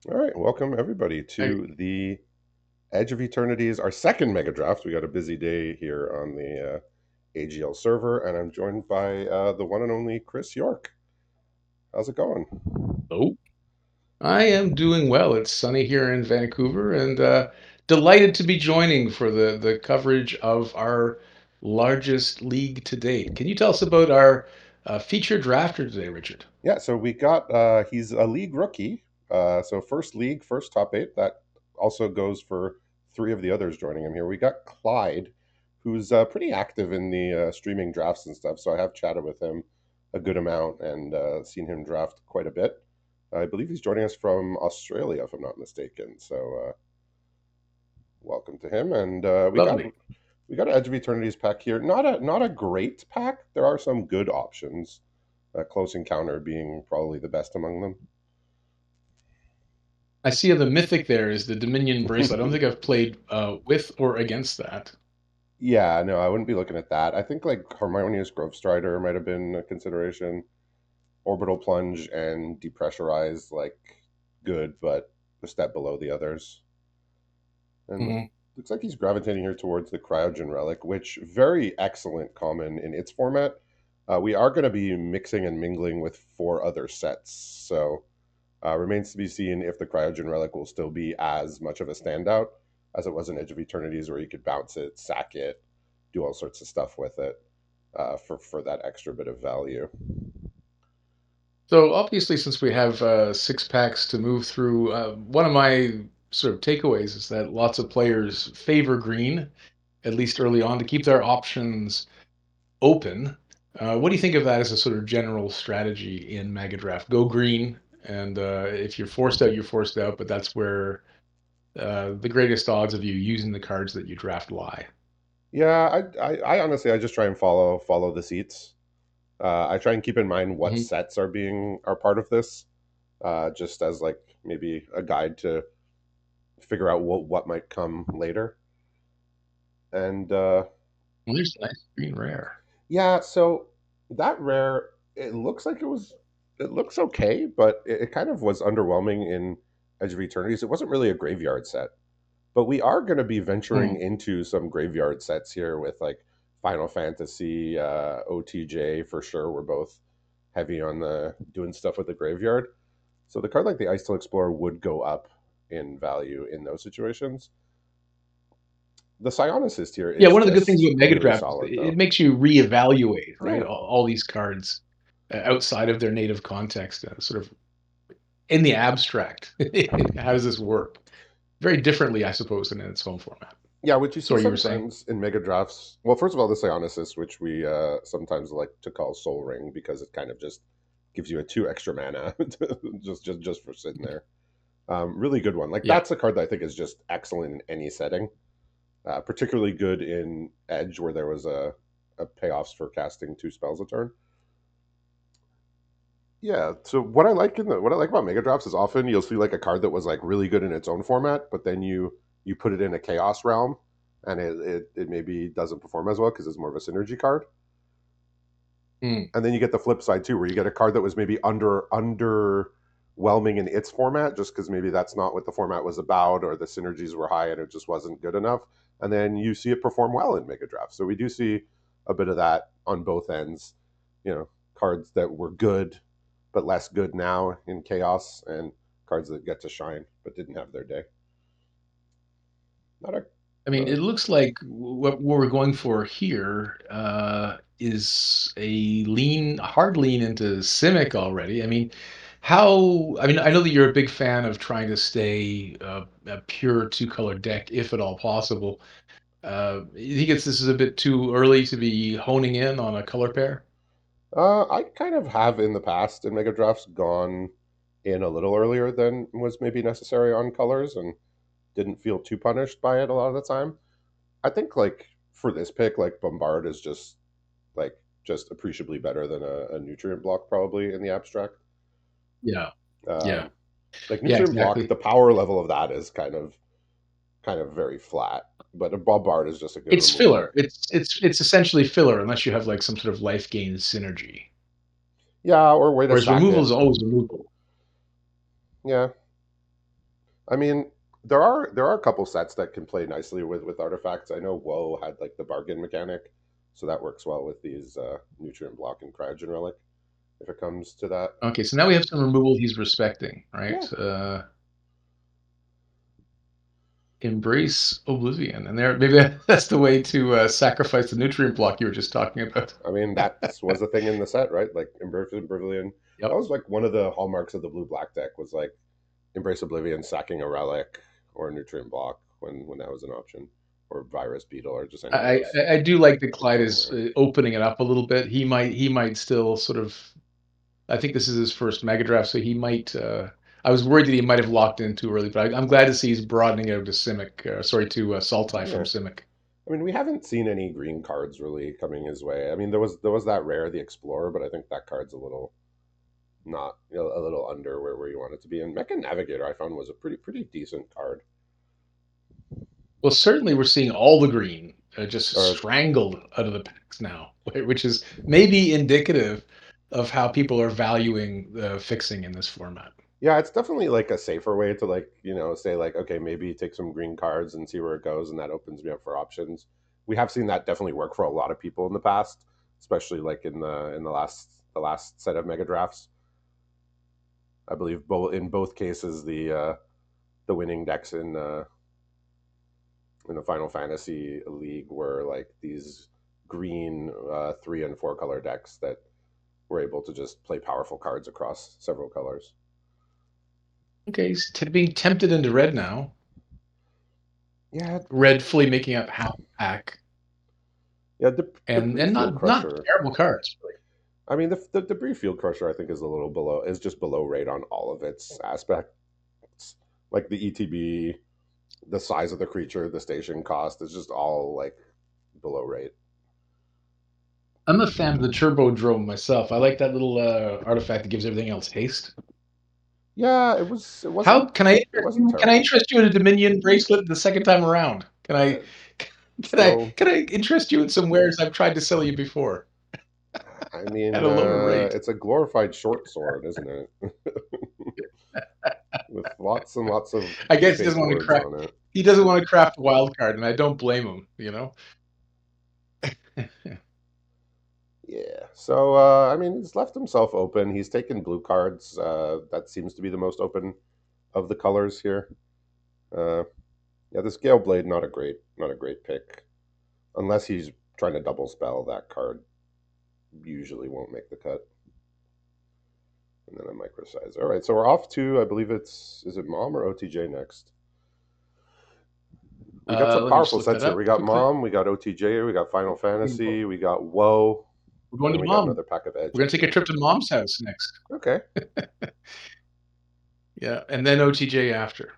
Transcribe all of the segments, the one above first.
All right, welcome everybody I, to the Edge of Eternities, our second Mega Draft. We got a busy day here on the AGL server, and I'm joined by the one and only Chris York. How's it going? oh, I am doing well. It's sunny here in Vancouver, and delighted to be joining for the coverage of our largest league to date. Can you tell us about our featured drafter today, Richard? Yeah, so we got he's a league rookie, so first league, first top eight. That also goes for three of the others joining him here. We got Clyde, who's pretty active in the streaming drafts and stuff. So I have chatted with him a good amount and seen him draft quite a bit. I believe he's joining us from Australia, if I'm not mistaken. So welcome to him. And Lovely. we got an Edge of Eternities pack here. Not a great pack. There are some good options. Close Encounter being probably the best among them. I see the mythic there is the Dominion bracelet. I don't think I've played with or against that. Yeah, no, I wouldn't be looking at that. I think like Harmonious Grove Strider might have been a consideration. Orbital Plunge and Depressurize, like good, but a step below the others. And Hmm. looks like he's gravitating here towards the Cryogen Relic, which very excellent common in its format. We are going to be mixing and mingling with four other sets, so remains to be seen if the Cryogen Relic will still be as much of a standout as it was in Edge of Eternities, where you could bounce it, sack it, do all sorts of stuff with it for that extra bit of value. So obviously, since we have six packs to move through, one of my sort of takeaways is that lots of players favor green, at least early on, to keep their options open. What do you think of that as a sort of general strategy in Megadraft? Go green, and if you're forced out, you're forced out, but that's where the greatest odds of you using the cards that you draft lie. Yeah, I honestly I just try and follow the seats. I try and keep in mind what Hmm. sets are part of this, just as like maybe a guide to figure out what might come later. And Well, there's a nice green rare. yeah, so that rare, it looks okay, but it kind of was underwhelming in Edge of Eternities. It wasn't really a graveyard set, but we are going to be venturing Hmm. into some graveyard sets here with like Final Fantasy, OTJ for sure. We're both heavy on the doing stuff with the graveyard. So the card like the Ice Explorer would go up in value in those situations. The Psionicist here Yeah, is one of the good things just about really Megadraft is solid it though. makes you reevaluate, right? Yeah. All these cards outside of their native context, sort of in the abstract. How does this work? Very differently, I suppose, than in its home format. Yeah, which you see So you were saying? sometimes in mega drafts. Well, first of all, the Psionicist, which we sometimes like to call Soul Ring because it kind of just gives you a two extra mana just for sitting there. Really good one. Like Yeah. that's a card that I think is just excellent in any setting. Particularly good in Edge where there was a payoffs for casting two spells a turn. Yeah. So what I like about Mega Drops is often you'll see like a card that was like really good in its own format, but then you put it in a chaos realm and it maybe doesn't perform as well because it's more of a synergy card. Mm. And then you get the flip side too, where you get a card that was maybe underwhelming in its format, just because maybe that's not what the format was about, or the synergies were high and it just wasn't good enough. And then you see it perform well in Mega Draft. So we do see a bit of that on both ends. Cards that were good but less good now in Chaos, and cards that get to shine but didn't have their day. Not a I mean, not a it looks like what we're going for here is a hard lean into Simic already. I mean, I mean, I know that you're a big fan of trying to stay a pure two-color deck, if at all possible. You think this is a bit too early to be honing in on a color pair? I kind of have in the past in Mega Drafts gone in a little earlier than was maybe necessary on colors and didn't feel too punished by it a lot of the time. I think like for this pick, like Bombard is just appreciably better than a nutrient block probably in the abstract. Yeah, yeah, Um, like yeah, nutrient block, exactly. the power level of that is kind of very flat, but a Bombard is just a good It's removal. filler. It's essentially filler unless you have like some sort of life gain synergy. Yeah, or way to Whereas sack removal it. is always removal. Yeah, I mean, there are a couple sets that can play nicely with artifacts. I know Woe had like the bargain mechanic, so that works well with these nutrient block and cryogen relic if it comes to that. Okay, so now we have some removal he's respecting, right? Yeah, Embrace Oblivion, and there maybe that's the way to sacrifice the nutrient block you were just talking about. I mean that was a thing in the set, right? Like Embrace Oblivion. That Yep. was like one of the hallmarks of the blue black deck was like Embrace Oblivion sacking a relic or a nutrient block when that was an option, or Virus Beetle, or just any of I those I do like that Clyde insane is rare. opening it up a little bit. He might still sort of. I think this is his first Megadraft, so he might. I was worried that he might have locked in too early, but I'm glad to see he's broadening out to Simic. Sorry, to Sultai from Yeah. Simic. I mean, we haven't seen any green cards really coming his way. I mean, there was that rare, the Explorer, but I think that card's a little not, a little under where you want it to be. And Mecha Navigator, I found was a pretty decent card. Well, certainly we're seeing all the green just Or strangled out of the packs now, which is maybe indicative of how people are valuing the fixing in this format. yeah, it's definitely like a safer way to like say like okay maybe take some green cards and see where it goes, and that opens me up for options. We have seen that definitely work for a lot of people in the past, especially like in the last set of mega drafts. I believe both in both cases the winning decks in the Final Fantasy League were like these green 3 and 4 color decks that were able to just play powerful cards across several colors. Okay, he's being tempted into red now. Yeah, Red fully making up half the pack, yeah. and Debris Field not Crusher. terrible cards. Really. I mean, the Debris Field Crusher I think is a little below is just below rate on all of its aspects. Like the ETB, the size of the creature, the station cost is just all like below rate. I'm a fan of the Turbo Drome myself. I like that little artifact that gives everything else haste. Yeah, it was. It How wasn't. can I It interest wasn't you? Can I terrible. interest you in a Dominion bracelet the second time around? Can I? Uh, Can I? still, Can I interest you in some wares I've tried to sell you before I at mean, a lower rate? it's a glorified short sword, isn't it? With lots and lots of I guess he fake doesn't want to words craft. on it. He doesn't want to craft a wild card, and I don't blame him. You know. Yeah. So I mean, he's left himself open. He's taken blue cards. That seems to be the most open of the colors here. Uh, yeah, this Gale Blade not a great pick unless he's trying to double spell. That card usually won't make the cut. And then a microsize. All right, so we're off to I believe it's is it Mom or OTJ next? We got some Let me just powerful look that sets here. up We got quickly. Mom, we got OTJ, we got Final Fantasy, we got Woe, We're going and to we got mom. another pack of We're going edges to take a here. trip to mom's house next. Okay. Yeah, and then OTJ after.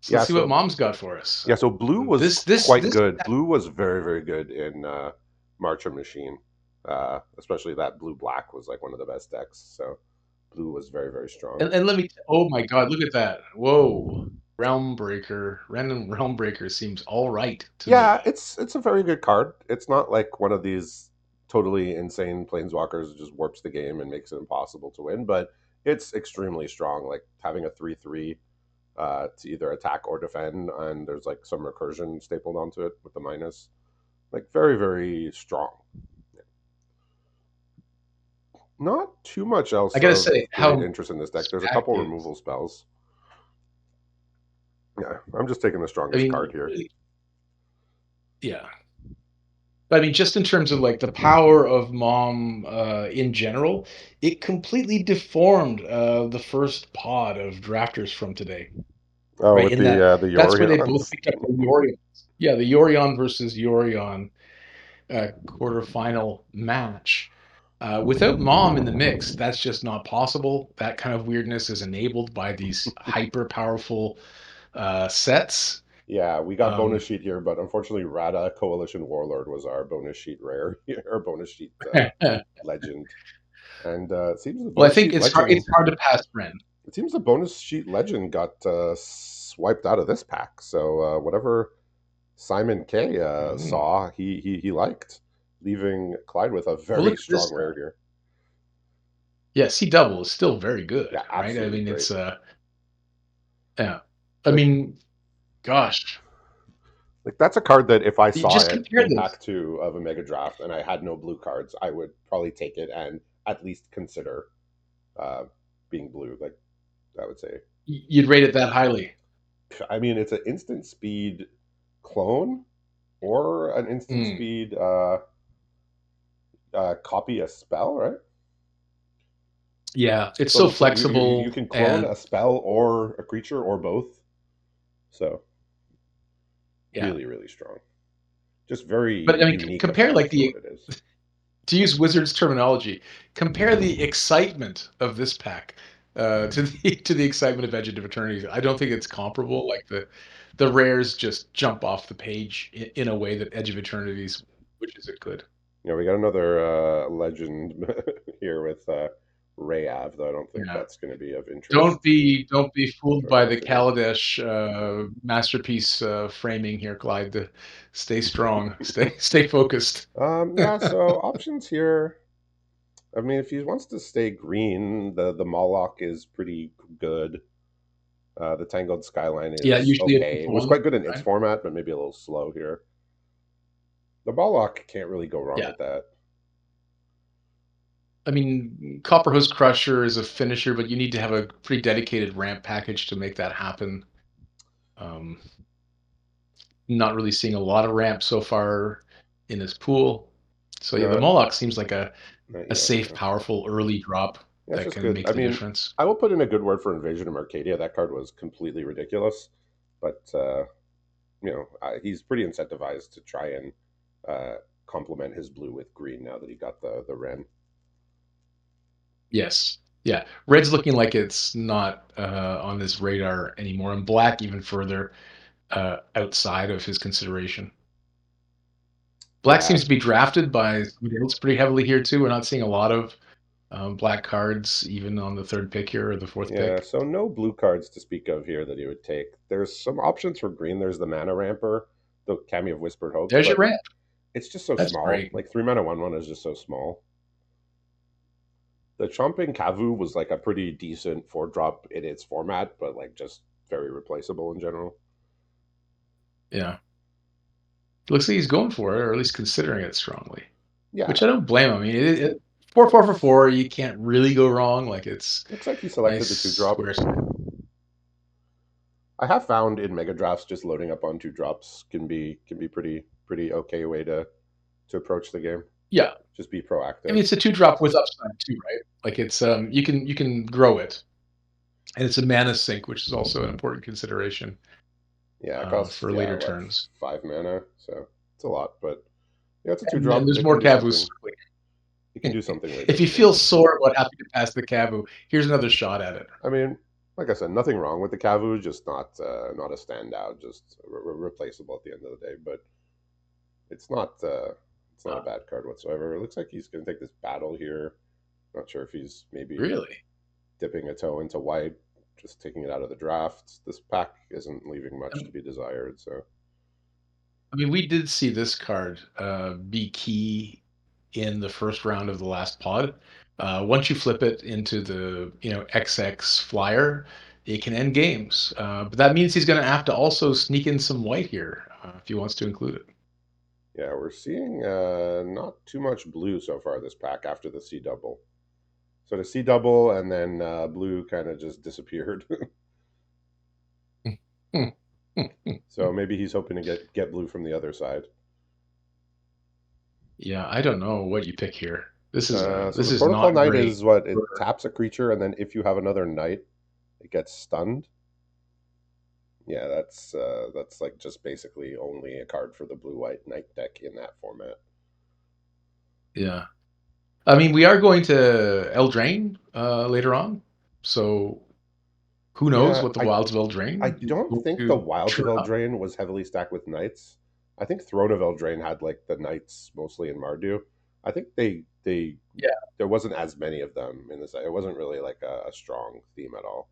So Yeah, let's see what so mom's got for us. yeah, so blue was quite This. good. Blue was very, very good in Marcher Machine. Especially that blue black was like one of the best decks. So blue was very, very strong. And let me. Oh my God! Look at that! Whoa! Realm Breaker. Random Realm Breaker seems all right to Yeah, me. it's a very good card. It's not like one of these totally insane planeswalkers that just warps the game and makes it impossible to win, but it's extremely strong. Like having a 3/3 to either attack or defend, and there's like some recursion stapled onto it with the minus. Like very, very strong. Not too much I else gotta of say great how interest in this deck. There's a stacked couple is. removal spells. Yeah, I'm just taking the I strongest mean, card here. yeah. I mean, just in terms of like the power of mom in general, it completely deformed the first pod of drafters from today. Oh, Right, with in that the that's where they both Yorions. picked up the Yorions. Yeah, the Yorion versus Yorion, quarterfinal match. Without Mom in the mix, that's just not possible. That kind of weirdness is enabled by these hyper powerful, sets. Yeah, we got Um, bonus sheet here, but unfortunately, Rada Coalition Warlord was our bonus sheet rare here, or bonus sheet well, legend. And it seems the I bonus think sheet legend. it's hard to pass Ren. It seems the bonus sheet legend got swiped out of this pack. So whatever Simon K Mm. saw, he liked, leaving Clyde with a Well, look very at this, strong rare here. yeah, C double is still very good, Yeah, right? I absolutely mean, great. Yeah. I Like mean, gosh, like that's a card that if I you saw just it compare in this. pack 2 of a mega draft and I had no blue cards, I would probably take it and at least consider uh, being blue. Like I would say, You'd rate it that highly. I mean, it's an instant speed clone or an instant Mm, speed copy a spell, right? yeah, it's so So you flexible can clone and a spell or a creature or both. So yeah. really, really strong. Just very But I mean, unique compare like effect for the what it is. to use Wizards terminology, compare the excitement of this pack to the to the excitement of Edge of Eternities. I don't think it's comparable. Like the rares just jump off the page in a way that Edge of Eternities wishes it could. You know, we got another legend here with Rayav, though I don't think Yeah. that's going to be of Don't interest be fooled to our by the listeners. Kaladesh masterpiece framing here, Clyde. Stay strong. Stay focused. Yeah, so options here. I mean, if he wants to stay green, the Moloch is pretty good. The Tangled Skyline Yeah, is usually a okay. It was 2-for-1, quite good in its right? format, but maybe a little slow here. The Moloch can't really go wrong Yeah. with that. I mean, Copperhost Crusher is a finisher, but you need to have a pretty dedicated ramp package to make that happen. Um, Not really seeing a lot of ramp so far in this pool. So yeah, the No, Moloch seems like not a yet. safe, Yeah. powerful early drop That's that just can good. make I the mean, difference. I will put in a good word for Invasion of Arcadia. That card was completely ridiculous, but he's pretty incentivized to try and uh, complement his blue with green now that he got the Ren. Yes. Yeah. Red's looking like it's not on his radar anymore, and black even further outside of his consideration. Black Yeah, seems to be drafted by somebody else pretty heavily here too. We're not seeing a lot of black cards even on the third pick here or the fourth yeah. pick. So no blue cards to speak of here that he would take. There's some options for green. There's the Mana Ramper, the Cameo of Whispered Hopes, There's your but ramp. it's just so That's small. great. Like 3 mana 1/1 is just so small. The Chomping Kavu was like a pretty decent 4 drop in its format, but like just very replaceable in general. Yeah. Looks like he's going for it, or at least considering it strongly, which Yeah, I don't blame him. I mean, 4 4 for 4, you can't really go wrong. Like it's looks like he selected nice the 2 drop. square. I have found in mega drafts just loading up on 2 drops can be pretty okay way to approach the game. Yeah. Just be I mean, proactive. it's a 2 drop with upside too, right? Like it's you can grow it, and it's a mana sink, which is also an important consideration Yeah, it costs for later like turns. 5 mana, so it's a lot, but yeah, it's a two And drop. there's It can more do Cavus. something. It can do something later If in you the game. feel sore about having to pass the Cavu, here's another shot at it. I mean, like I said, nothing wrong with the Cavu, just not a standout, just replaceable at the end of the day. But it's not it's not a Uh, bad card whatsoever. It looks like he's going to take this battle here. Not sure if he's maybe really? dipping a toe into white, just taking it out of the draft. This pack isn't leaving I much to be desired. So mean, we did see this card be key in the first round of the last pod. Once you flip it into the XX flyer, it can end games. But that means he's going to have to also sneak in some white here if he wants to include it. yeah, we're seeing not too much blue so far this pack after the C double. So the C double and then blue kind of just disappeared. So maybe he's hoping to get blue from the other side. Yeah, I don't know what you pick here. So This the is protocol not knight great. is what it For, taps a creature, and then if you have another knight, it gets stunned. Yeah, that's like just basically only a card for the blue white knight deck in that format. yeah, I mean, we are going to Eldraine later on, so who knows Yeah, what the I wilds of I Eldraine is don't going think the to Wilds of churn up. Eldraine was heavily stacked with knights. I think Throne of Eldraine had like the knights mostly in Mardu. I think they Yeah, there wasn't as many of them in this. It wasn't really like a strong theme at all.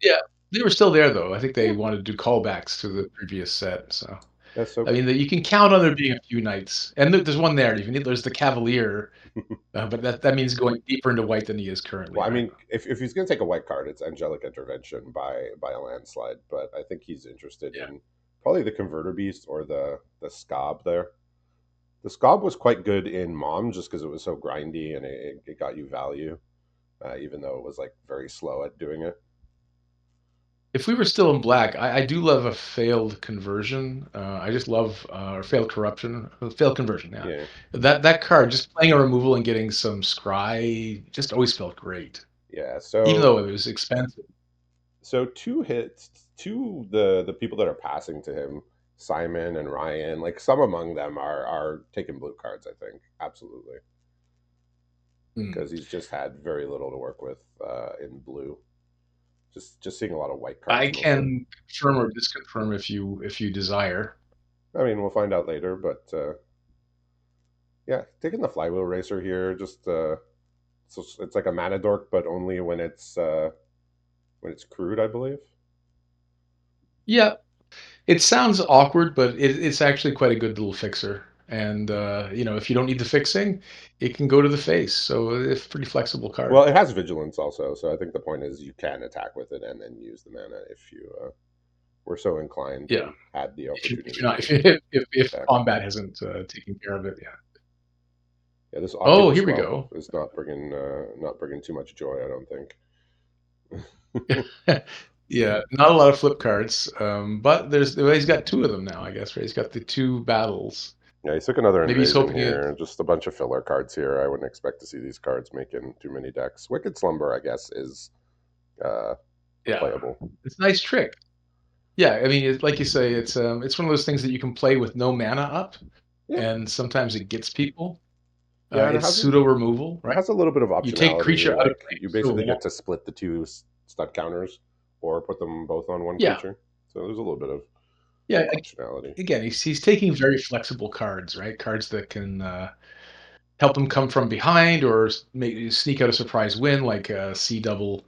yeah, they were still there though. I think they Yeah, wanted to do callbacks to the previous set. So Yeah, I so mean, you can count on there being a few knights, and there's one there. Even there's the Cavalier, but that means going deeper into white than he is currently, well, I right? mean, if he's going to take a white card, it's Angelic Intervention by a landslide. But I think he's interested Yeah. in probably the Converter Beast or the Scob there. The Scob was quite good in Mom just because it was so grindy and it got you value, even though it was like very slow at doing it. If we were still in black, I do love a failed conversion. I just love or failed corruption, failed conversion. Yeah, Yeah, that card just playing a removal and getting some scry just always felt great, yeah. even though it was expensive. So two hits, two the people that are passing to him, Simon and Ryan, like some among them are taking blue cards. I think absolutely Mm. because he's just had very little to work with in blue. Just seeing a lot of white I cards mostly. can confirm or disconfirm if you desire. I mean, we'll find out later, but yeah, taking the flywheel racer here, just so it's like a mana dork, but only when it's crude, I believe. Yeah, it sounds awkward, but it's actually quite a good little fixer. And if you don't need the fixing, it can go to the face. So it's a pretty flexible card. Well, it has vigilance also, so I think the point is you can attack with it and then use the mana if you were so inclined Yeah, and had the if opportunity you're not to if attack. combat hasn't taken care of it, yeah. Yeah, this Oh, Oculus here we Swell go. is not bringing too much joy, I don't think. Yeah, not a lot of flip cards, but he's got two of them now, I guess, right? He's got the two battles. Yeah, he took another Maybe he's invasion hoping it. here. Just a bunch of filler cards here. I wouldn't expect to see these cards making too many decks. Wicked Slumber, I guess, is uh, Yeah, playable. it's a nice trick. Yeah, I mean, like you say, it's one of those things that you can play with no mana up, Yeah, and sometimes it gets people. yeah, and It's pseudo removal, it right? has a little bit of You take creature optionality. out of Like play, you so basically yeah, get to split the two stud counters, or put them both on one yeah, creature. So there's a little bit of yeah. optionality. Again, he's taking very flexible cards, right? Cards that can help him come from behind or maybe sneak out a surprise win, like C double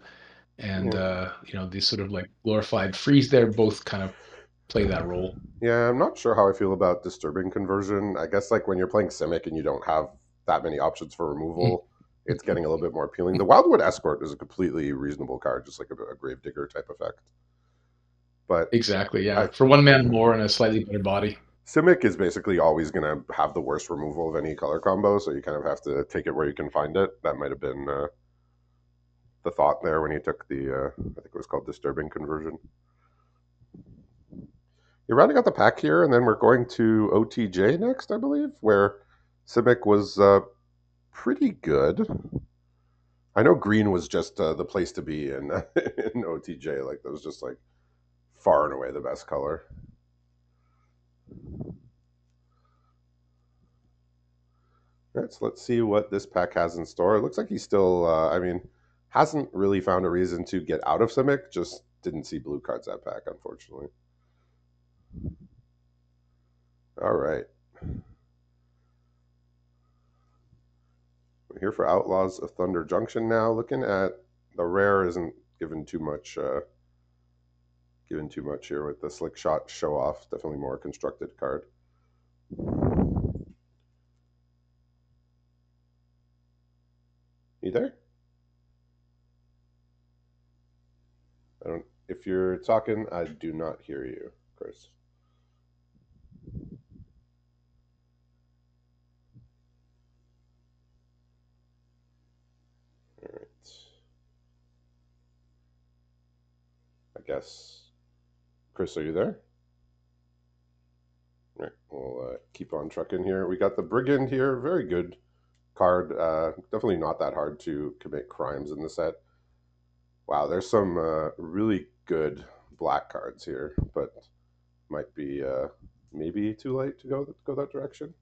and Yeah. these sort of like glorified freeze. There both kind of play that role. Yeah, I'm not sure how I feel about disturbing conversion. I guess like when you're playing Simic and you don't have that many options for removal, it's getting a little bit more appealing. The Wildwood Escort is a completely reasonable card, just like a Gravedigger type effect. But Exactly, yeah. I For one man more and a slightly better body. Simic is basically always going to have the worst removal of any color combo, so you kind of have to take it where you can find it. That might have been the thought there when you took I think it was called disturbing conversion. You're rounding out the pack here, and then we're going to OTJ next, I believe, where Simic was pretty good. I know green was just the place to be in in OTJ. Like that was just like far and away the best color. All right, so let's see what this pack has in store. It looks like he's still, I mean, hasn't really found a reason to get out of Simic. Just didn't see blue cards that pack, unfortunately. All right, we're here for Outlaws of Thunder Junction now. Looking at the rare isn't given too much, given too much here with the Slick Shot Show Off. Definitely more constructed card. You there? I don't. If you're talking, I do not hear you, Chris. All right. I guess, Chris, are you there? All right. We'll keep on trucking here. We got the Brigand here. Very good card. Definitely not that hard to commit crimes in the set. Wow, there's some really good black cards here, but might be maybe too late to go that direction.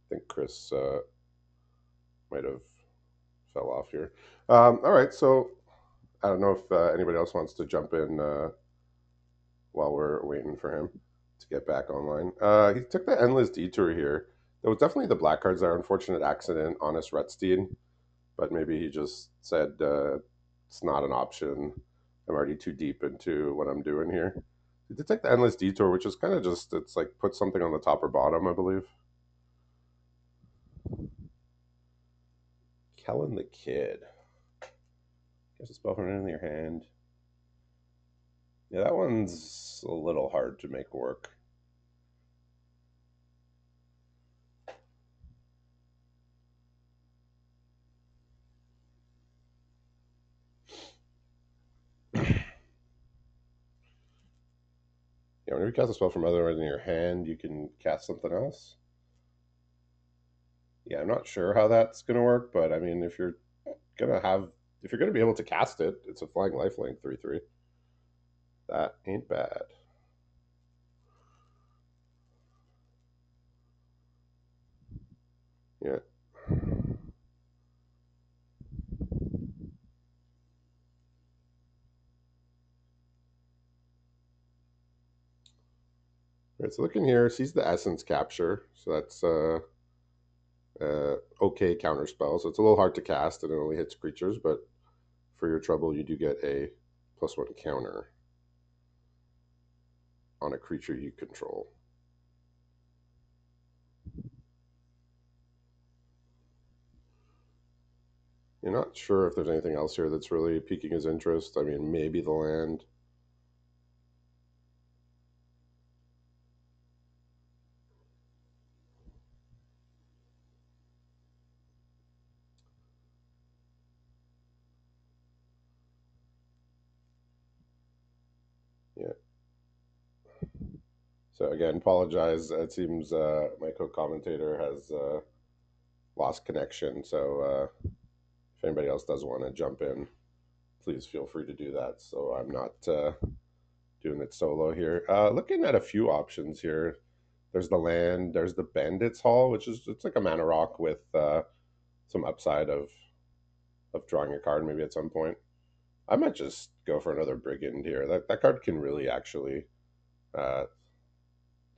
I think Chris might have fell off here. All right, so I don't know if anybody else wants to jump in while we're waiting for him to get back online. He took the endless detour here. There was definitely the black cards there. Unfortunate accident, honest Retstein, but maybe he just said it's not an option. I'm already too deep into what I'm doing here. He did take the endless detour, which is kind of just it's like put something on the top or bottom, I believe. Kellen the Kid. Guess a spell from in your hand. Yeah, that one's a little hard to make work. Yeah, whenever you cast a spell from other than your hand, you can cast something else. Yeah, I'm not sure how that's gonna work, but I mean, gonna have, if you're gonna be able to cast it, it's a flying lifelink 3/3. That ain't bad. Yeah. Right, so looking here, sees the essence capture, so that's okay counter spell. So it's a little hard to cast, and it only hits creatures. But for your trouble, you do get a +1 counter on a creature you control. You're not sure if there's anything else here that's really piquing his interest. I mean, maybe the land. Yeah. So again, apologize. It seems my co-commentator has lost connection. So if anybody else does want to jump in, please feel free to do that. So I'm not doing it solo here. Looking at a few options here. There's the land. There's the Bandits Hall, which is it's like a mana rock with some upside of drawing a card maybe at some point. I might just go for another Brigand here. That card can really actually uh,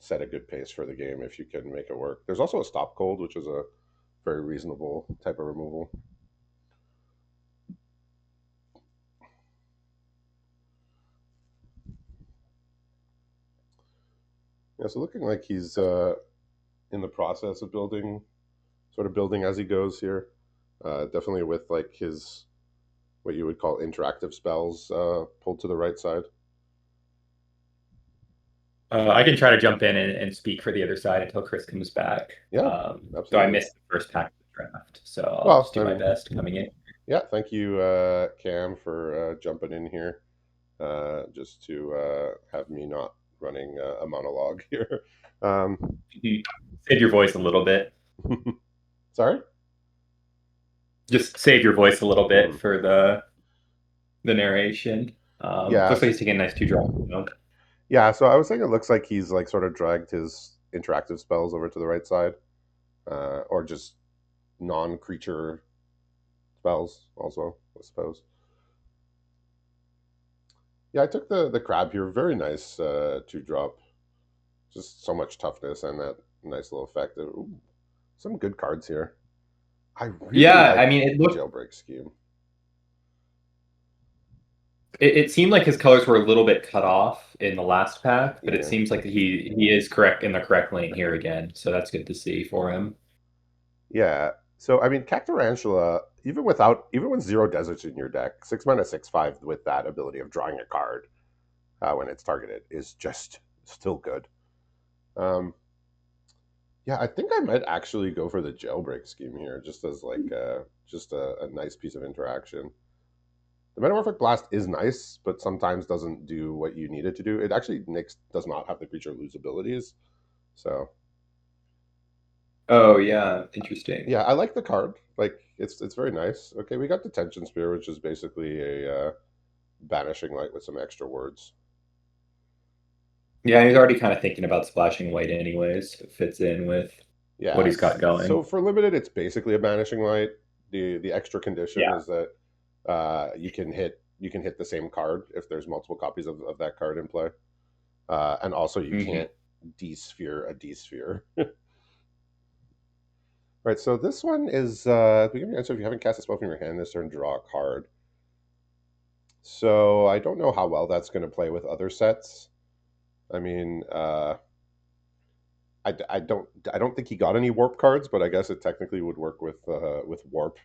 set a good pace for the game if you can make it work. There's also a Stop Cold, which is a very reasonable type of removal. Yeah, so looking like he's in the process of building, sort of building as he goes here. Definitely with like his what you would call interactive spells pulled to the right side. I can try to jump in and speak for the other side until Chris comes back. Yeah, So I absolutely. missed the first pack of the draft, so I'll Well, just I do my mean, best coming in. yeah, thank you, Cam, for jumping in here just to have me not running a monologue here. You save your voice a little bit. Sorry? Just save your voice a little bit Mm. for the narration. Yeah, Looks like he's taking a nice 2 drop. yeah. So I was saying it looks like he's like sort of dragged his interactive spells over to the right side, or just non-creature spells also, I suppose. Yeah, I took the crab here. Very nice 2 drop. Just so much toughness and that nice little effect. Ooh, some good cards here. I really Yeah, I like mean, it the looked. jailbreak scheme. It seemed like his colors were a little bit cut off in the last pack, but it Yeah, seems like he is correct in the correct lane here again. So that's good to see for him. yeah. So I mean, Cactarantula, even with 0 deserts in your deck, 6 mana 6/5 with that ability of drawing a card when it's targeted is just still good. Um, yeah, I think I might actually go for the jailbreak scheme here, just as like just a nice piece of interaction. The Metamorphic Blast is nice, but sometimes doesn't do what you need it to do. It actually does not have the creature lose abilities. So Oh yeah, interesting. yeah, I like the card. Like it's very nice. Okay, we got Detention Spear, which is basically a banishing light with some extra words. Yeah, he's already kind of thinking about splashing white anyways. It fits in with what Yeah. he's got So going. for limited, it's basically a banishing light. The extra condition Yeah. is that you can hit the same card if there's multiple copies of that card in play, and also you Hmm. can't de-sphere a de-sphere. Right, so this one is beginning to answer if you haven't cast a spell from your hand this turn, draw a card. So I don't know how well that's going to play with other sets. I mean, I don't think he got any warp cards, but I guess it technically would work with warp.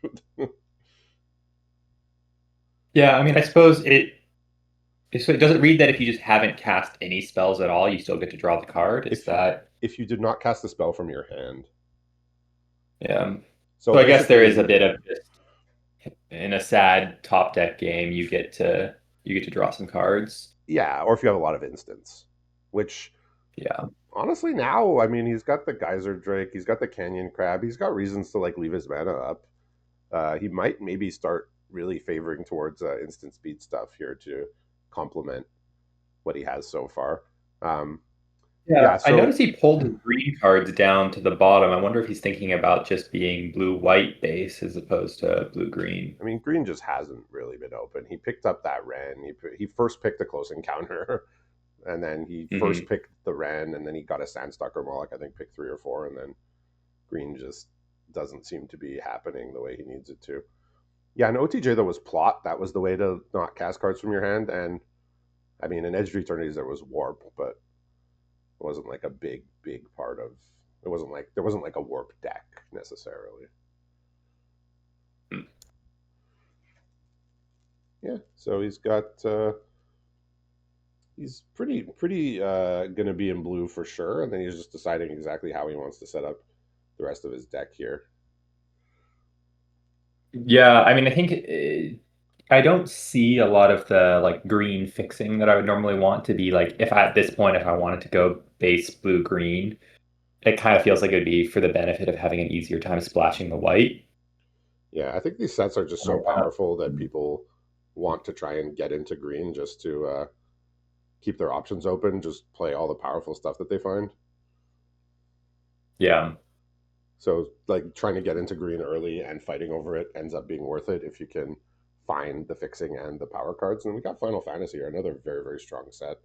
Yeah, I mean, I suppose so it doesn't read that if you just haven't cast any spells at all, you still get to draw the card. Is if that if you did not cast a spell from your hand, yeah? so So I guess there is a basically, bit of just in a sad top deck game, you get to draw some cards. yeah, or if you have a lot of instants, which Yeah. honestly now, I mean, he's got the Geyser Drake, he's got the Canyon Crab, he's got reasons to like leave his mana up. He might maybe start really favoring towards instant speed stuff here to complement what he has so far. Um, Yeah, yeah, I so noticed he pulled his green cards down to the bottom. I wonder if he's thinking about just being blue-white base as opposed to blue-green. I mean, green just hasn't really been open. He picked up that Ren. He first picked a close encounter, and then he first Hmm. picked the Ren, and then he got a Sandstalker Moloch. I think picked 3 or 4, and then green just doesn't seem to be happening the way he needs it to. Yeah, and OTJ though was plot. That was the way to not cast cards from your hand, and I mean, in Edge of Eternities there was warp, but it wasn't like a big part of. It wasn't like there wasn't like a warp deck necessarily. Yeah, so he's got. He's pretty gonna be in blue for sure, and then he's just deciding exactly how he wants to set up the rest of his deck here. Yeah, I mean, I think I don't see a lot of the like green fixing that I would normally want to be like if at this point if I wanted to go base blue green, it kind of feels like it would be for the benefit of having an easier time splashing the white. Yeah, I think these sets are just so Uh, powerful that people want to try and get into green just to keep their options open, just play all the powerful stuff that they find. yeah, So, like, trying to get into green early and fighting over it ends up being worth it if you can find the fixing and the power cards. And we got Final Fantasy here, another very strong set.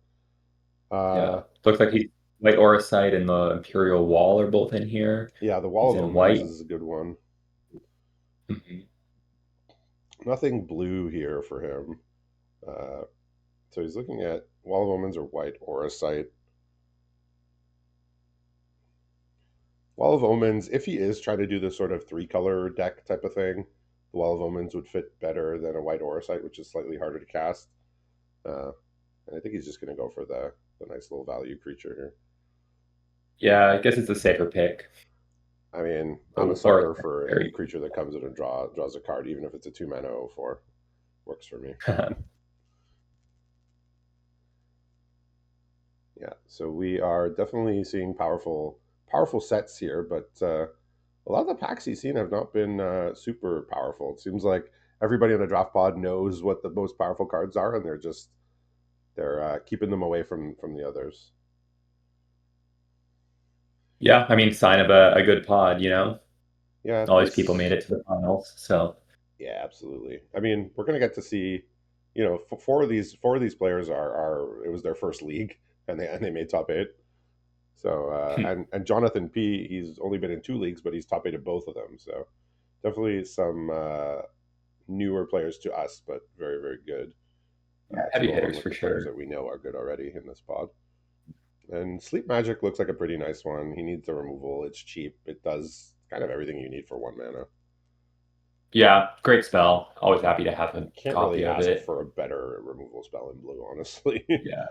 yeah. Uh, Looks like he's White Auracite and the Imperial Wall are both in here. yeah, the Wall He's of in Omens white. is a good one. Mhm. Nothing blue here for him. So he's looking at Wall of Omens or white Auracite. Wall of Omens, if he is trying to do this sort of 3 color deck type of thing, the Wall of Omens would fit better than a white Auracite, which is slightly harder to cast. Uh, and I think he's just going to go for the nice little value creature here. Yeah, I guess it's a safer pick. I mean, I'm a Oh, or sucker for any very. creature that comes in and draws a card, even if it's a 2 mana 0/4. Works for me. Yeah, so we are definitely seeing powerful sets here, but a lot of the packs he's seen have not been super powerful. It seems like everybody on the draft pod knows what the most powerful cards are, and they're keeping them away from the others. Yeah, I mean, sign of a good pod, Yeah, all these people made this. it to the finals, so Yeah, absolutely. I mean, we're gonna get to see, four of these players are it was their first league, and they made top 8. So and Jonathan P, he's only been in 2 leagues, but he's top 8 at both of them. So definitely some newer players to us, but very good to heavy go along hitters with for the players sure. that we know are good already in this pod. And Sleep Magic looks like a pretty nice one. He needs the removal. It's cheap. It does kind of everything you need for 1 mana. Yeah, great spell. Always happy to have a Can't copy really of ask it. for a better removal spell in blue, honestly. Yeah.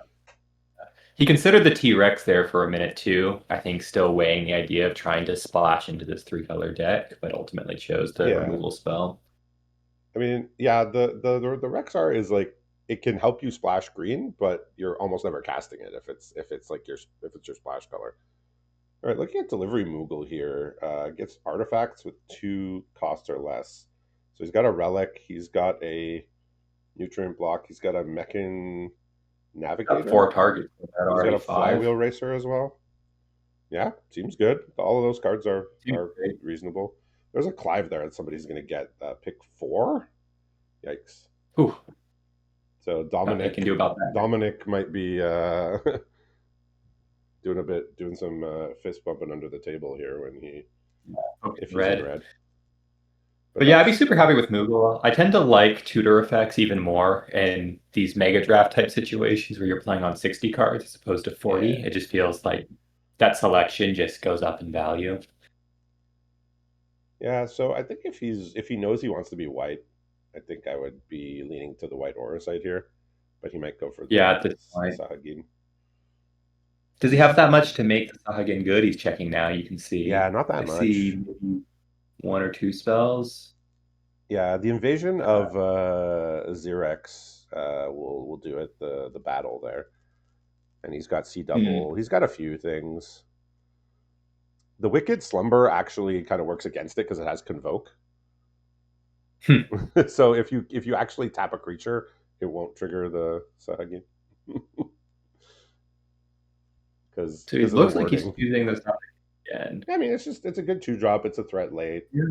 He considered the T-Rex there for a minute too. I think still weighing the idea of trying to splash into this 3 color deck, but ultimately chose the Yeah, removal spell. I mean, yeah, the Rexar is like it can help you splash green, but you're almost never casting it if it's like if it's your splash color. All right, looking at Delivery Moogle here, gets artifacts with 2 costs or less. So he's got a relic, he's got a nutrient block, he's got a Mechan Got Navigator, 4 targets. That he's got already a five. Flywheel Racer as well. Yeah, seems good. All of those cards are Seems are great. reasonable. There's a Clive there that somebody's going to get pick 4. Yikes! Whew. So Nothing I can do about that. Dominic might be doing some fist bumping under the table here when if he's in red. But yeah, I'd be super happy with Moogle. I tend to like tutor effects even more in these Megadraft type situations where you're playing on 60 cards as opposed to 40. Yeah. It just feels like that selection just goes up in value. Yeah, so I think if he knows he wants to be white, I think I would be leaning to the white aura side here, but he might go for At the this point. Sahagin. Does he have that much to make the Sahagin good? He's checking now. You can see. Yeah, not that I much. see maybe 1 or 2 spells. Yeah, the invasion of Xerex will do it. The battle there, and he's got C double. He's got a few things. The Wicked Slumber actually kind of works against it because it has Convoke. So if you actually tap a creature, it won't trigger the Sahagin. Because So it looks like he's using this again. I mean, it's a good 2-drop. It's a threat late. Yeah.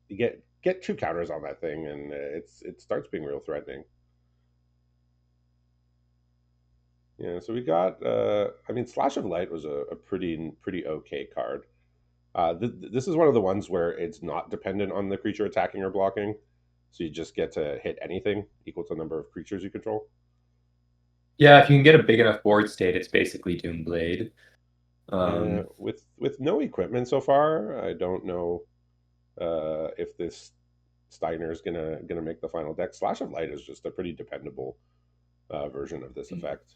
You get 2 counters on that thing, and it starts being real threatening. Yeah, so we got. I mean, Slash of Light was a pretty okay card. This is one of the ones where it's not dependent on the creature attacking or blocking, so you just get to hit anything equal to the number of creatures you control. Yeah, if you can get a big enough board state, it's basically Doomblade. With no equipment so far, I don't know if this Steiner is gonna make the final deck. Slash of Light is just a pretty dependable version of this effect.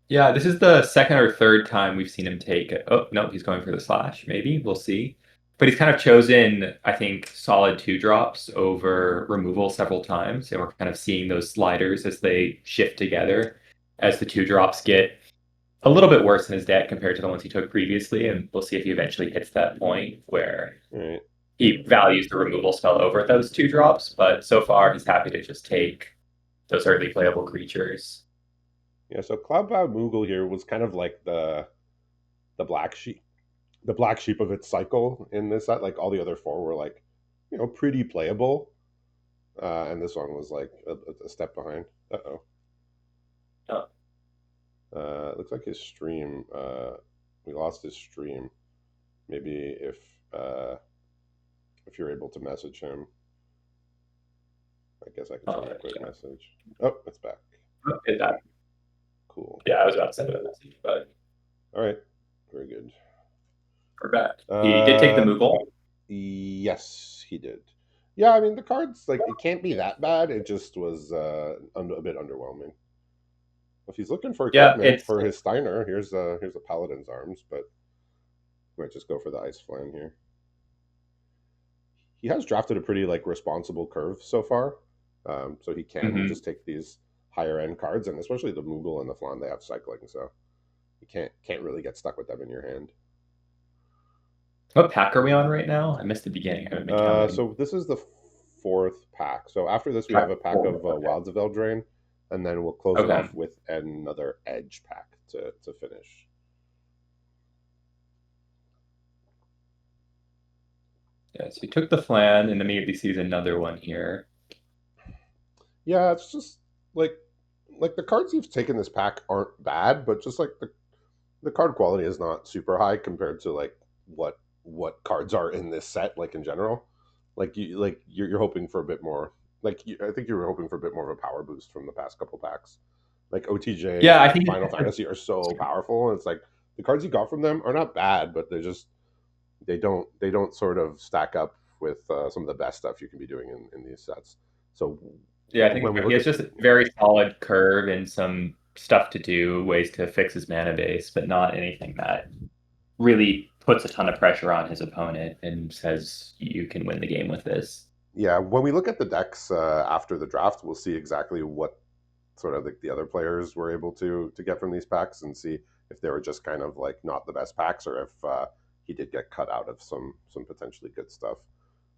Yeah, this is the second or third time we've seen him take it. Oh, no, he's going for the slash. Maybe. We'll see. But he's kind of chosen, I think, solid 2-drops over removal several times. And we're kind of seeing those sliders as they shift together as the 2-drops get a little bit worse in his deck compared to the ones he took previously. And we'll see if he eventually hits that point where he values the removal spell over those 2-drops. But so far, he's happy to just take those early playable creatures. Yeah, so Cloudbound Moogle here was kind of like the black sheep of its cycle in this set. Like all the other 4 were like, pretty playable, and this one was like a step behind. Uh-oh. It looks like his stream. We lost his stream. Maybe if you're able to message him, I guess I can send a quick message. Oh, it's back. It's back. Cool. Yeah, I was about to send him a message, but all right, very good. We're back. He did take the Moogle. Yes, he did. Yeah, I mean the cards like it can't be that bad. It just was a bit underwhelming. If he's looking for equipment for his Steiner, here's a Paladin's Arms, but might just go for the Ice Flan here. He has drafted a pretty responsible curve so far, so he can just take these higher end cards, and especially the Moogle and the Flan, they have cycling, so you can't really get stuck with them in your hand. What pack are we on right now? I missed the beginning. I haven't been counting. So this is the 4th pack. So after this, we have a pack of Wilds of Eldraine, and then we'll close it off with another Edge pack to finish. Yeah, so he took the Flan and immediately sees another one here. Yeah, it's just like the cards you've taken this pack aren't bad, but just like the card quality is not super high compared to what cards are in this set, in general. You're hoping for a bit more. I think you were hoping for a bit more of a power boost from the past couple packs. OTJ, I think Final Fantasy are so powerful, and it's like the cards you got from them are not bad, but they don't sort of stack up with some of the best stuff you can be doing in these sets. So yeah, I think he has just a very solid curve and some stuff to do, ways to fix his mana base, but not anything that really puts a ton of pressure on his opponent and says you can win the game with this. Yeah, when we look at the decks after the draft, we'll see exactly what sort of the other players were able to get from these packs and see if they were just kind of not the best packs or if he did get cut out of some potentially good stuff.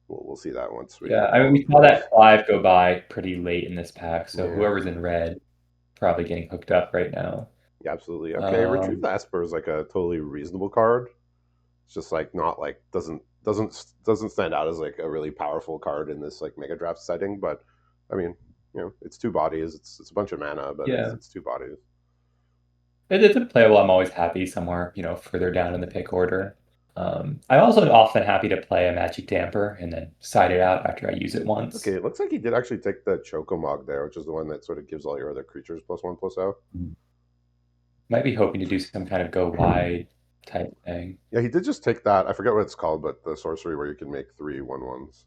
We'll see that once we. Yeah, I mean, we saw that Clive go by pretty late in this pack, so whoever's in red probably getting hooked up right now. Yeah, absolutely. Okay, Retrieve the Esper is a totally reasonable card. It's just not doesn't doesn't stand out as like a really powerful card in this like Megadraft setting, but I mean, it's two bodies. It's a bunch of mana, but Yeah. it's two bodies. It's a playable. I'm always happy somewhere, further down in the pick order. I'm also often happy to play a Magic Damper and then side it out after I use it Okay, once. it looks like he did actually take the Chocomog there, which is the one that sort of gives all your other creatures +1/+0. Might be hoping to do some kind of go wide type thing. Yeah, he did just take that. I forget what it's called, but the sorcery where you can make 3/1/1s.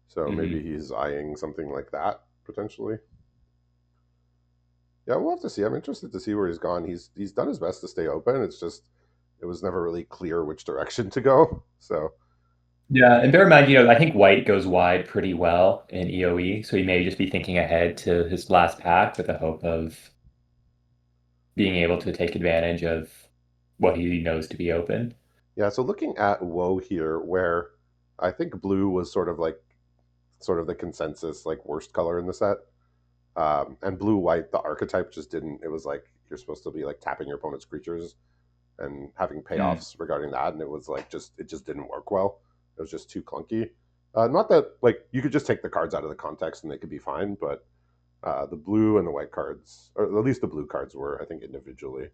So maybe Hmm. he's eyeing something like that potentially. Yeah, we'll have to see. I'm interested to see where he's gone. He's done his best to stay open. It's just it was never really clear which direction to go. So Yeah, and bear in mind, I think white goes wide pretty well in EOE, so he may just be thinking ahead to his last pack with the hope of being able to take advantage of what he knows to be open. yeah, so looking at Woe here, where I think blue was sort of the consensus like worst color in the set, and blue white the archetype just didn't. It was like you're supposed to be like tapping your opponent's creatures and having Mm. payoffs regarding that, and it was like it just didn't work well. It was just too clunky. Not that like you could just take the cards out of the context and they could be fine, but the blue and the white cards, or at least the blue cards, were I think individually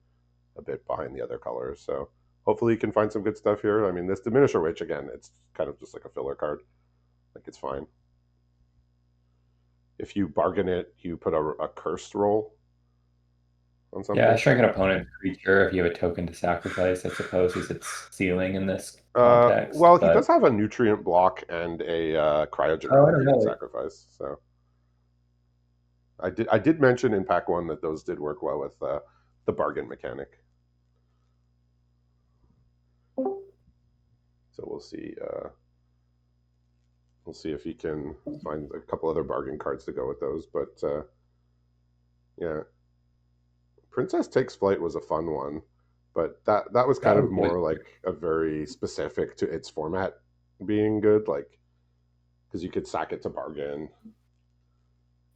a bit behind the other colors. So hopefully you can find some good stuff here. I mean, this Diminisher Witch again, it's kind of just like a filler card. Like it's fine. If you bargain it, you put a cursed roll on Yeah, something. shrink an opponent's creature if you have a token to sacrifice, I suppose, is its ceiling in this context. Well, he does But have a nutrient block and a cryogen oh, I relic don't you can know. sacrifice. So I did mention in pack one that those did work well with the bargain mechanic. So we'll see if he can find a couple other bargain cards to go with those. But yeah, Princess Takes Flight was a fun one, but that was kind That of was really more like a very specific to its format being good, like because you could sack it to bargain.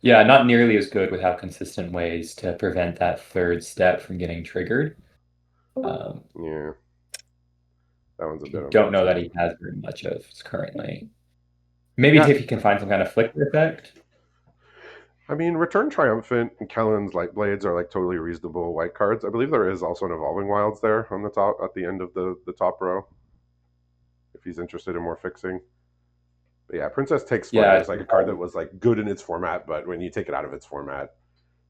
Yeah, not nearly as good without consistent ways to prevent that third step from getting triggered. Um, Yeah, that one's a bit don't know that unfortunate. he has very much of currently. Maybe Yeah, if he can find some kind of flicker effect. I mean, Return Triumphant and Kellen's Light Blades are like totally reasonable white cards. I believe there is also an Evolving Wilds there on the top at the end of the top row if he's interested in more fixing. But yeah, Princess Takes Flight Yeah, was like a card that was like good in its format, but when you take it out of its format,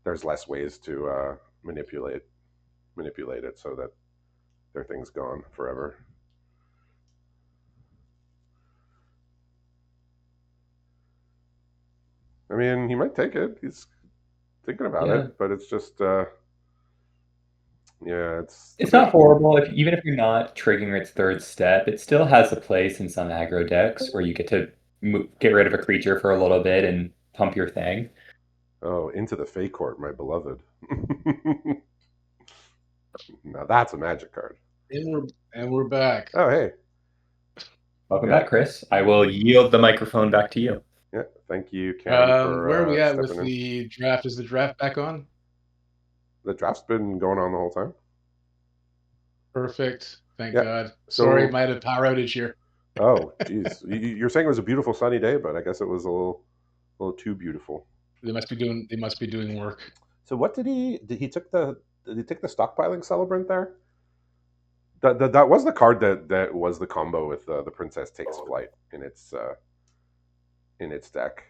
there's less ways to manipulate it so that their thing's gone forever. I mean, he might take it. He's thinking about yeah. it, but it's just yeah, it's a It's bit. not horrible even if you're not triggering its third step. It still has a place in some aggro decks where you get to get rid of a creature for a little bit and pump your thing. Oh, Into the Fey Court, my beloved. Now that's a magic card. and we're back. Oh, hey. Welcome Yeah. back, Chris. I will yield the microphone back to you. Yeah. Thank you, Cam, Where are we for at with stepping in. the draft? Is the draft back on? The draft's been going on the whole time. Perfect. Thank Yeah. God. Sorry, So, might have power outage here. oh, geez. You're saying it was a beautiful sunny day, but I guess it was a little too beautiful. They must be doing work. So, what did he take the stockpiling celebrant there? That was the card that was the combo with the Princess Takes Flight in its deck.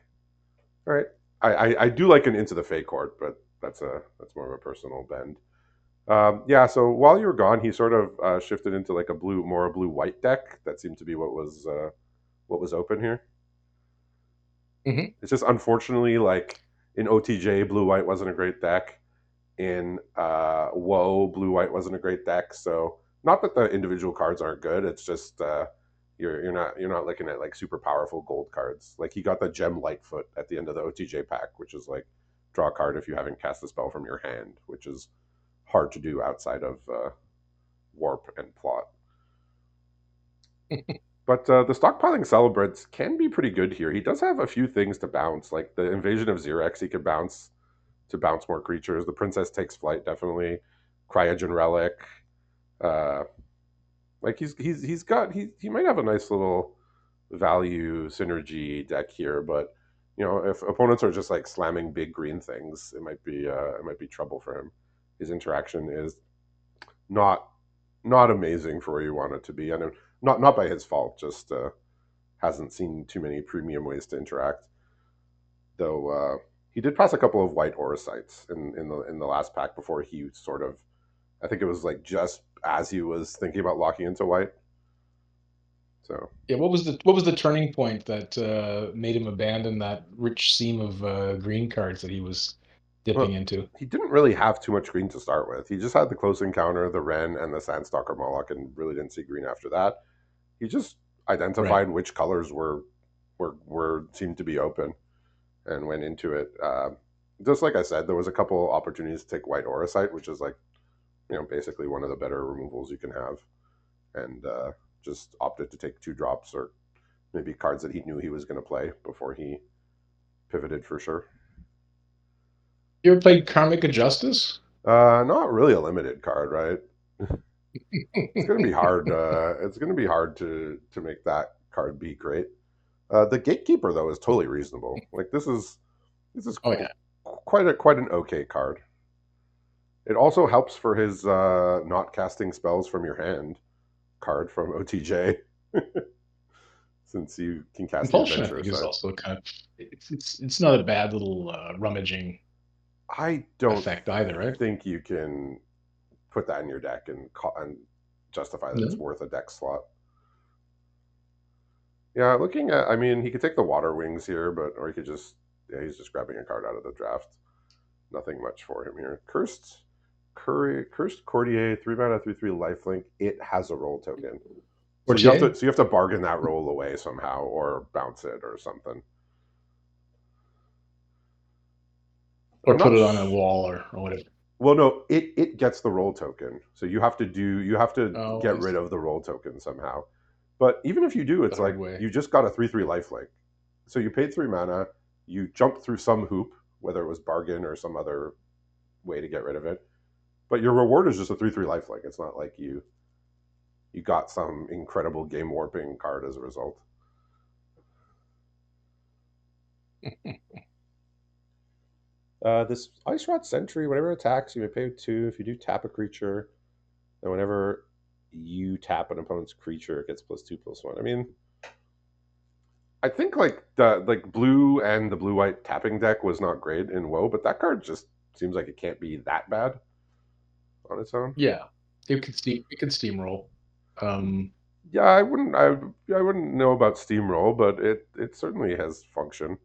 All right, I do like an Into the Fey Court, but that's more of a personal bend. Yeah, so while you were gone, he sort of shifted into like more a blue white deck. That seemed to be what was open here. Mhm. It's just unfortunately like in OTJ, blue white wasn't a great deck. In Woe, blue white wasn't a great deck. So not that the individual cards aren't good. It's just you're not looking at like super powerful gold cards. Like he got the Gem Lightfoot at the end of the OTJ pack, which is like draw a card if you haven't cast a spell from your hand, which is hard to do outside of warp and plot. But the stockpiling celebrants can be pretty good here. He does have a few things to bounce, like the Invasion of Xerex. He could bounce to bounce more creatures. The Princess Takes Flight definitely. Cryogen Relic. Uh, Like he might have a nice little value synergy deck here, but if opponents are just like slamming big green things, it might be trouble for him. His interaction is not not amazing for where you want it to be, and not by his fault. Just hasn't seen too many premium ways to interact. Though he did pass a couple of white aura sites in the last pack before he sort of, I think it was like just as he was thinking about locking into white. So Yeah, what was the turning point that made him abandon that rich seam of green cards that he was dipping well, into? he didn't really have too much green to start with. He just had the close encounter, the Ren, and the Sandstalker Moloch, and really didn't see green after that. He just Right. identified which colors were seemed to be open and went into it. Just like I said, there was a couple opportunities to take white aura site, which is like basically one of the better removals you can have, and just opted to take 2 drops or maybe cards that he knew he was going to play before he pivoted for sure. You ever played Karmic Justice? Not really a limited card, right? It's going to be hard. It's going to be hard to make that card be great. The Gatekeeper though is totally reasonable. Like this is Oh yeah. quite an okay card. It also helps for his not casting spells from your hand card from OTJ, since you can cast the Compulsion, I adventure think, is side. also kind of it's not a bad little rummaging I don't effect either, right? think you can put that in your deck and justify that it's No. worth a deck slot. Yeah, looking at, I mean, he could take the Water Wings here, but or he could just, yeah, he's just grabbing a card out of the draft. Nothing much for him here. Cursed Courtier, 3 mana, 3/3 lifelink. It has a roll token, so Portier, you have to bargain that roll away somehow, or bounce it or something. I'm or put not. it on a wall or whatever. Well, no, it gets the roll token, so you have to Oh, get I rid see. of the roll token somehow. But even if you do, The it's hard like way. you just got a 3/3 lifelink. So you paid 3 mana, you jumped through some hoop, whether it was bargain or some other way to get rid of it. But your reward is just a 3/3 lifelink. It's not like you got some incredible game warping card as a result. This Ice Rod Sentry, whenever it attacks, you may pay 2. If you do tap a creature, then whenever you tap an opponent's creature, it gets +2/+1. I mean, I think like the blue and the blue white tapping deck was not great in WoW, but that card just seems like it can't be that bad on its own. Yeah, it could steamroll. Yeah, I wouldn't know about Steamroll, but it certainly has function.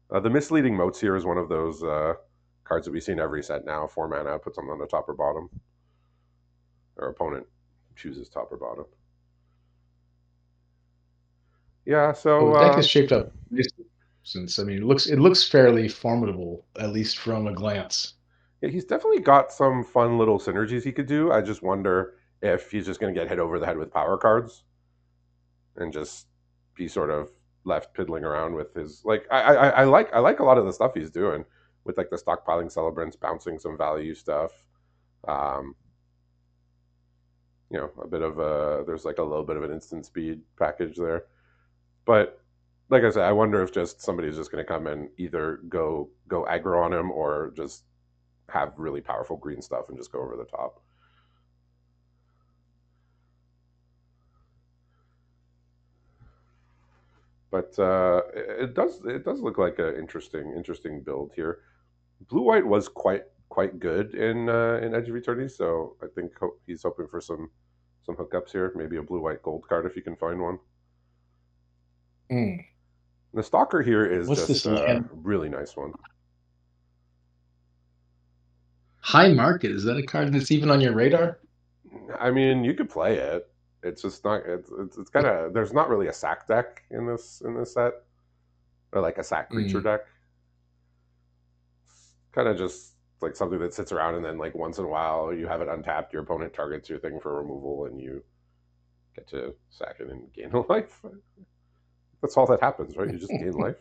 The misleading motes here is one of those cards that we see in every set now. 4 mana, put something on the top or bottom. Our opponent chooses top or bottom. Yeah, Well, so the deck is shaped up nicely, since I mean it looks fairly formidable, at least from a glance. yeah, he's definitely got some fun little synergies he could do. I just wonder if he's just going to get hit over the head with power cards and just be sort of left piddling around with his like. I like a lot of the stuff he's doing with like the stockpiling celebrants, bouncing some value stuff. Um, a bit of a there's like a little bit of an instant speed package there, but like I said, I wonder if just somebody's just going to come and either go aggro on him or just have really powerful green stuff and just go over the top. But it does look like an interesting build here. Blue white was quite good in Edge of Eternity, so I think he's hoping for some hookups here. Maybe a blue white gold card if you can find one. Mm. The Stalker here is What's just this a land? really nice one. High Market, is that a card that's even on your radar? I mean, you could play it. It's just not. It's kind of. There's not really a sack deck in this set, or like a sack creature Mm. deck. Kind of just like something that sits around and then like once in a while you have it untapped. Your opponent targets your thing for removal, and you get to sack it and gain a life. That's all that happens, right? You just gain life.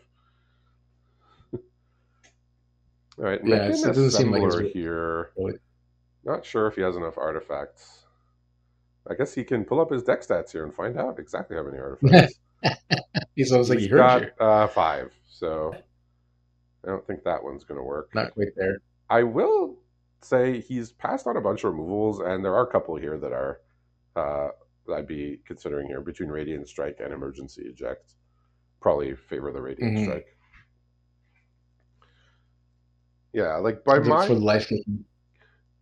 All right, Yeah, Mechan it doesn't seem like it's Assembler really. here. Really- Not sure if he has enough artifacts. I guess he can pull up his deck stats here and find out exactly how many artifacts. He's always like He's he heard you. got 5, so I don't think that one's going to work. Not quite there. I will say he's passed on a bunch of removals, and there are a couple here that are I'd be considering here between Radiant Strike and Emergency Eject. Probably favor the Radiant Strike. Yeah, like for the life game.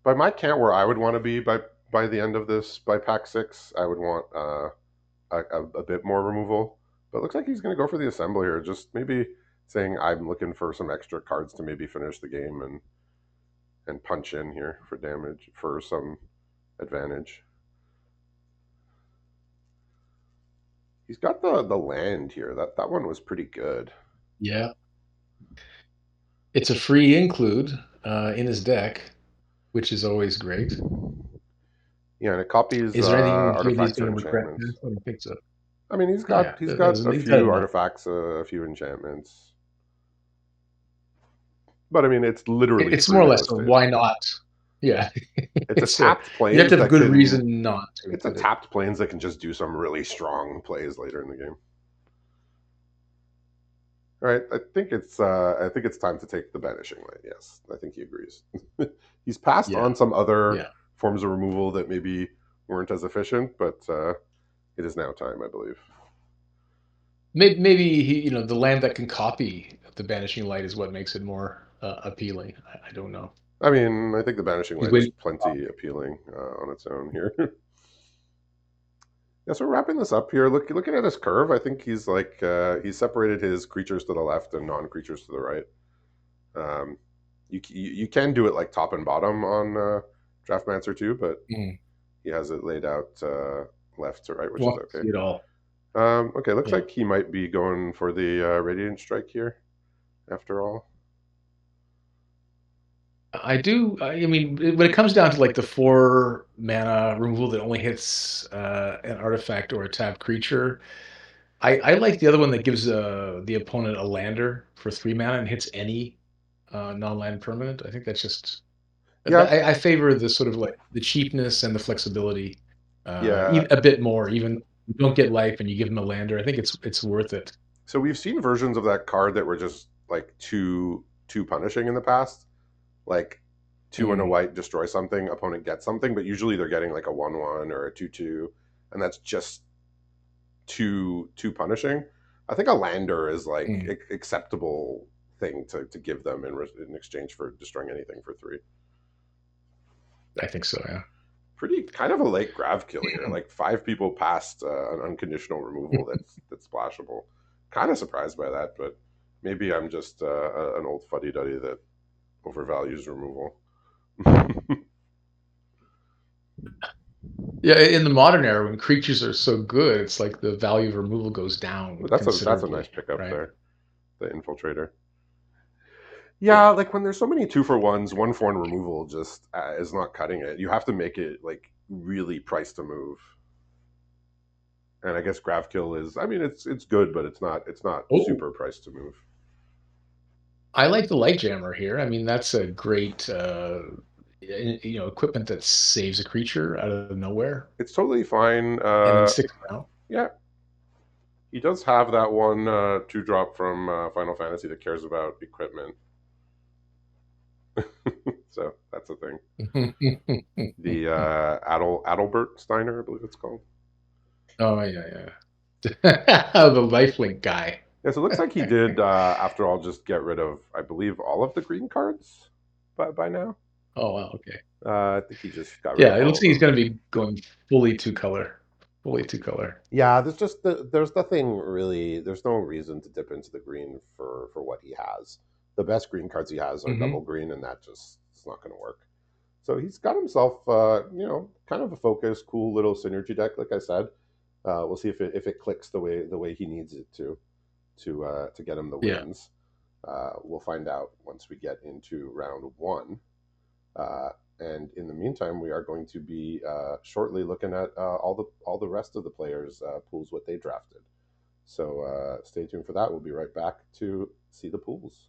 By my count, where I would want to be by the end of this, by pack 6, I would want a bit more removal. But it looks like he's going to go for the Assembly here. Just maybe saying I'm looking for some extra cards to maybe finish the game and punch in here for damage, for some advantage. He's got the land here. That one was pretty good. Yeah. It's a free include in his deck, which is always great. Yeah, and it copies is there anything artifacts or going to regret? enchantments. I don't think so. I mean, he's got a few artifacts, a few enchantments. But I mean, it's literally it's more or less why not? Yeah, it's a tapped planes. You have to have a good reason not to. It's a tapped planes that can just do some really strong plays later in the game. All right, I think it's time to take the Banishing Light. Yes, I think he agrees. He's passed on some other forms of removal that maybe weren't as efficient, but it is now time, I believe. Maybe he, the land that can copy the Banishing Light is what makes it more appealing. I don't know. I mean, I think the Banishing Light is plenty appealing on its own here. Yeah, so we're wrapping this up here. Looking at his curve, I think he's like he's separated his creatures to the left and non-creatures to the right. You can do it like top and bottom on Draftmancer too, but he has it laid out left to right, which is okay. It all. Okay, looks like he might be going for the Radiant Strike here, after all. I mean, when it comes down to like the 4 mana removal that only hits an artifact or a tapped creature, I like the other one that gives the opponent a lander for 3 mana and hits any non-land permanent. I think that's just I favor the sort of like the cheapness and the flexibility a bit more. Even you don't get life and you give them a lander, I think it's worth it. So we've seen versions of that card that were just like too punishing in the past. Like 2 and a white, destroy something, opponent gets something, but usually they're getting like a 1/1 or a 2/2, and that's just too punishing. I think a lander is like acceptable thing to give them in exchange for destroying anything for 3. I think so, yeah. Pretty kind of a late grav kill here. Like 5 people passed an unconditional removal that's splashable. Kind of surprised by that, but maybe I'm just an old fuddy-duddy that overvalues removal. Yeah, in the modern era, when creatures are so good, it's like the value of removal goes down. But that's a nice pickup there, the Infiltrator. Yeah, like when there's so many 2-for-1s, 1/1 removal just is not cutting it. You have to make it like really price to move. And I guess grav kill is, I mean, it's good, but it's not super price to move. I like the Light Jammer here. I mean, that's a great equipment that saves a creature out of nowhere. It's totally fine. And then sticks around. Yeah. He does have that one 2-drop from Final Fantasy that cares about equipment. So that's a thing. The Adalbert Steiner, I believe it's called. Oh, yeah. The lifelink guy. Yeah, so it looks like he did, after all, just get rid of, I believe, all of the green cards by now. Oh, wow, okay. I think he just got rid of it looks like he's going to be going fully 2-color. Fully 2-color. Yeah, there's nothing really, there's no reason to dip into the green for what he has. The best green cards he has are double green, and that just is not going to work. So he's got himself, kind of a focused, cool little synergy deck, like I said. We'll see if it clicks the way he needs it to get him the wins. We'll find out once we get into round 1. And in the meantime, we are going to be shortly looking at all the rest of the players' pools, what they drafted. So stay tuned for that. We'll be right back to see the pools.